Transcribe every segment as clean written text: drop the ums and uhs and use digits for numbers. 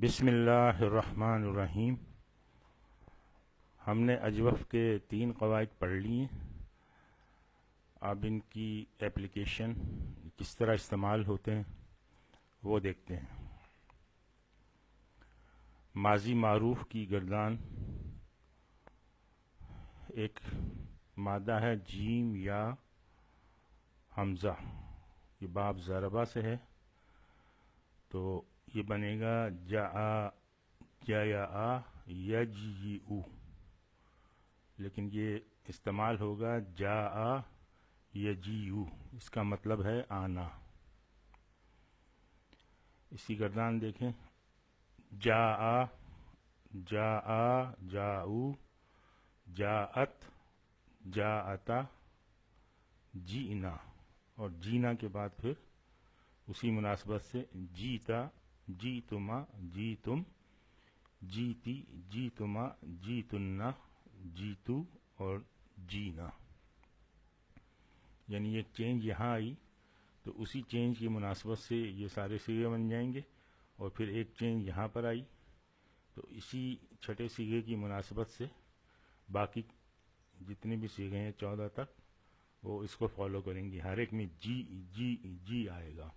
بسم اللہ الرحمن الرحیم۔ ہم نے اجوف کے 3 قواعد پڑھ لی ہیں۔ اب ان کی ایپلیکیشن کس طرح استعمال ہوتے ہیں وہ دیکھتے ہیں۔ ماضی معروف کی گردان ایک مادہ ہے جیم یا حمزہ، یہ باب ضربہ سے ہے، تو یہ بنے گا جا یجیئو، لیکن یہ استعمال ہوگا جا یجیئو، اس کا مطلب ہے آنا۔ اس کی گردان دیکھیں، جا جاؤ، جاءت جاءتا، جینا، اور جینا کے بعد پھر اسی مناسبت سے جیتا جیتما جیتم، جیتی جیتما جیتنا، جیتو اور جینا، یعنی یہ چینج یہاں آئی تو اسی چینج کی مناسبت سے یہ سارے صیغے بن جائیں گے، اور پھر ایک چینج یہاں پر آئی تو اسی چھٹے صیغے کی مناسبت سے باقی جتنے بھی صیغے ہیں 14 تک وہ اس کو فالو کریں گے، ہر ایک میں جی جی جی آئے گا۔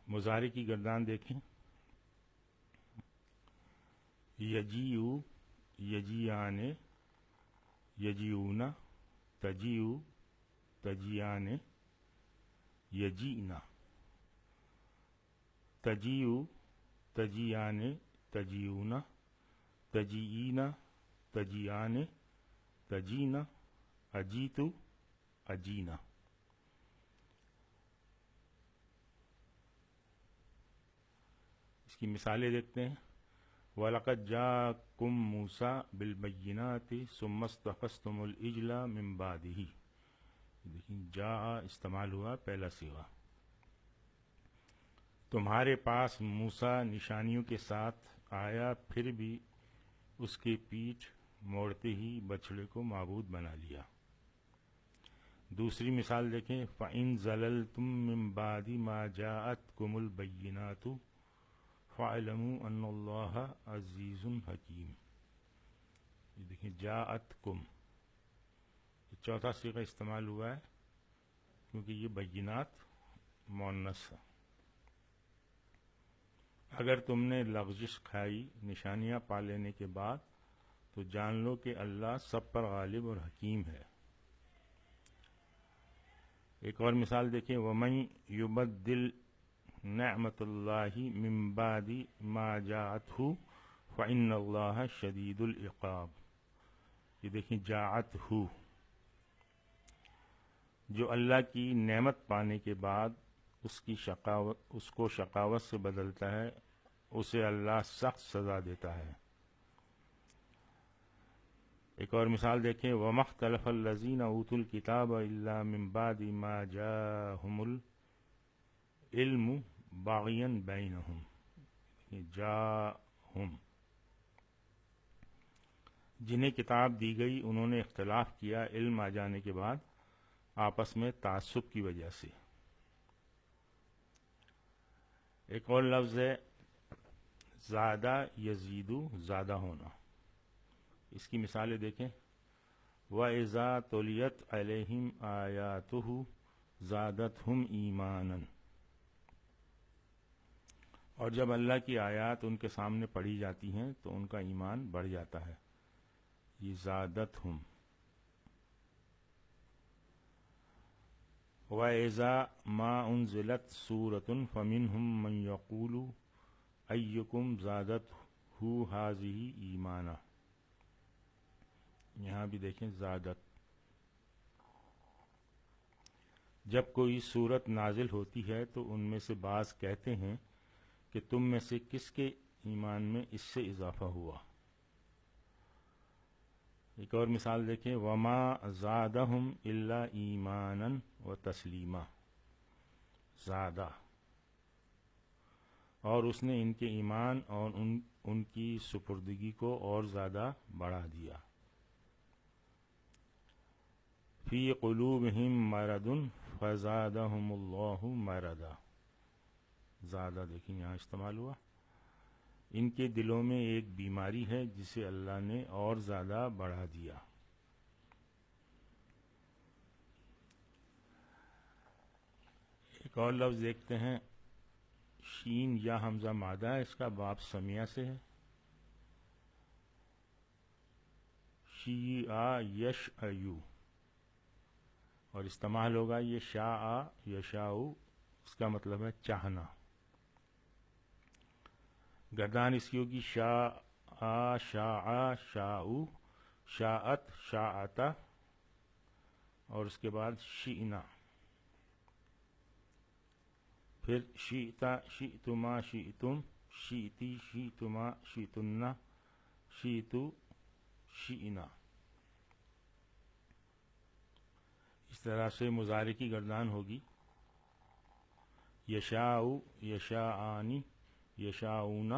مضارع کی گردان دیکھیں، یجیئو یجیانے، یجیونا، تجیئو تجیانے، یجینا، تجیئو تجیانے تجیونا، تجیئینا تجیانے تجینا، اجیتو اجینا۔ اس کی مثالیں دیکھتے ہیں۔ وَلَقَدْ جَاءَكُم مُوسَىٰ بِالْبَيِّنَاتِ ثُمَّ اسْتَخَذْتُمُ الْعِجْلَ مِن بَعْدِهِ، دیکھیں جا استعمال ہوا پہلا صیغہ۔ تمہارے پاس موسیٰ نشانیوں کے ساتھ آیا، پھر بھی اس کی پیٹھ موڑتے ہی بچھڑے کو معبود بنا لیا۔ دوسری مثال دیکھیں، فَإِن زَلَلْتُم مِّن بَعْدِ مَا جَاءَتْكُمُ الْبَيِّنَاتُ فَاعْلَمُوا أَنَّ اللَّهَ عَزِيزٌ حَكِيمٌ، یہ دیکھیں جاءتکم، یہ چوتھا صیغہ استعمال ہوا ہے کیونکہ یہ بینات مؤنث ہے۔ اگر تم نے لغزش کھائی نشانیاں پا لینے کے بعد تو جان لو کہ اللہ سب پر غالب اور حکیم ہے۔ ایک اور مثال دیکھیں، وَمَن يُبَدِّلْ نعمت اللہ من بعد ما جاءتہ فإن اللہ شدید العقاب، یہ دیکھیں جاءتہ، جو اللہ کی نعمت پانے کے بعد اس کو شقاوت سے بدلتا ہے، اسے اللہ سخت سزا دیتا ہے۔ ایک اور مثال دیکھیں، وَمَا اخْتَلَفَ الَّذِينَ أُوتُوا الْكِتَابَ إِلَّا مِن بَعْدِ مَا جَاءَهُمُ الْعِلْمُ بَغْيًا بَيْنَهُمْ، جاءہم، جنہیں کتاب دی گئی انہوں نے اختلاف کیا علم آ جانے کے بعد آپس میں تعصب کی وجہ سے۔ ایک اور لفظ ہے زادہ یزیدو، زیادہ ہونا، اس کی مثالیں دیکھیں، وَإِذَا تُلِيَتْ عَلَيْهِمْ آيَاتُهُ زَادَتْهُمْ إِيمَانًا، اور جب اللہ کی آیات ان کے سامنے پڑھی جاتی ہیں تو ان کا ایمان بڑھ جاتا ہے، یہ زادتہم۔ وَإِذَا مَا أُنزِلَتْ سُورَةٌ فَمِنْهُمْ مَنْ يَقُولُ أَيُّكُمْ زَادَتْهُ هَٰذِهِ إِيمَانًا، یہاں بھی دیکھیں زادت۔ جب کوئی سورت نازل ہوتی ہے تو ان میں سے بعض کہتے ہیں کہ تم میں سے کس کے ایمان میں اس سے اضافہ ہوا۔ ایک اور مثال دیکھیں، وَمَا زَادَهُمْ إِلَّا إِيمَانًا وَتَسْلِيمًا، زادہ، اور اس نے ان کے ایمان اور ان کی سپردگی کو اور زیادہ بڑھا دیا۔ فِي قُلُوبِهِم مَرَضٌ فَزَادَهُمُ اللَّهُ مَرَضًا، زیادہ دیکھیں یہاں استعمال ہوا. ان کے دلوں میں ایک بیماری ہے جسے اللہ نے اور زیادہ بڑھا دیا. ایک اور لفظ دیکھتے ہیں، شین یا حمزہ مادہ ہے، اس کا باب سمیہ سے ہے. شیعہ یشعیو، اور استعمال ہوگا یہ شاء یشاء، اس کا مطلب ہے چاہنا. گردان اس کی ہوگی شاء شاء شاء، شاءت شاءتا، اور اس کے بعد شئنا. پھر شئتا شئتما شئتم، شئتی شئتما شئتن، شئتو شئنا. اس طرح سے مضارع کی گردان ہوگی یشاء یشاءانی یشاءون،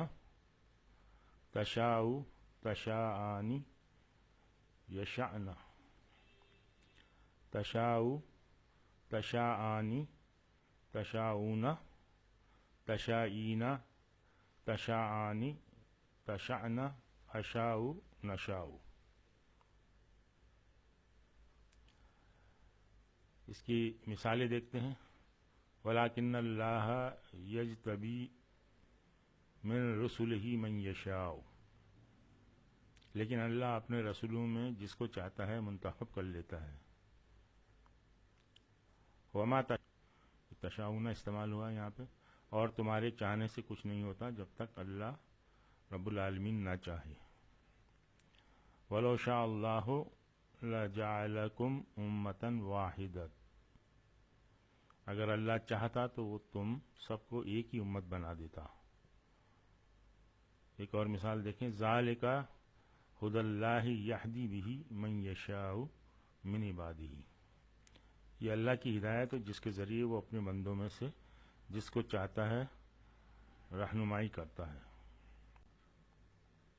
تشاء تشاءانی یشاءن، تشاء تشاءانی تشاءون، تشائین تشاءانی تشاءن، اشاء نشاء. اس کی مثالیں دیکھتے ہیں. وَلَٰكِنَّ اللَّهَ يَجْتَبِي مِن رُسُلِهِ مَن يَشَاءُ، لیکن اللہ اپنے رسولوں میں جس کو چاہتا ہے منتخب کر لیتا ہے. وَمَا تشاءون استعمال ہوا یہاں پہ، اور تمہارے چاہنے سے کچھ نہیں ہوتا جب تک اللہ رب العالمین نہ چاہے. وَلَوْ شَاءَ اللَّهُ لَجَعَلَكُمْ أُمَّةً وَاحِدَةً، اگر اللہ چاہتا تو وہ تم سب کو ایک ہی امت بنا دیتا. ایک اور مثال دیکھیں، ذالک ھدی اللہ یہدی بہ من یشاء من عبادہ، یہ اللہ کی ہدایت ہے جس کے ذریعے وہ اپنے بندوں میں سے جس کو چاہتا ہے رہنمائی کرتا ہے.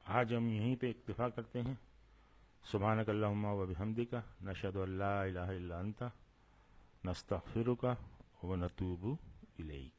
آج ہم یہیں پہ اکتفا کرتے ہیں. سبحانک اللہم و بحمدک، نشہد ان لا الہ الا انت، نستغفرک ونتوب الیک.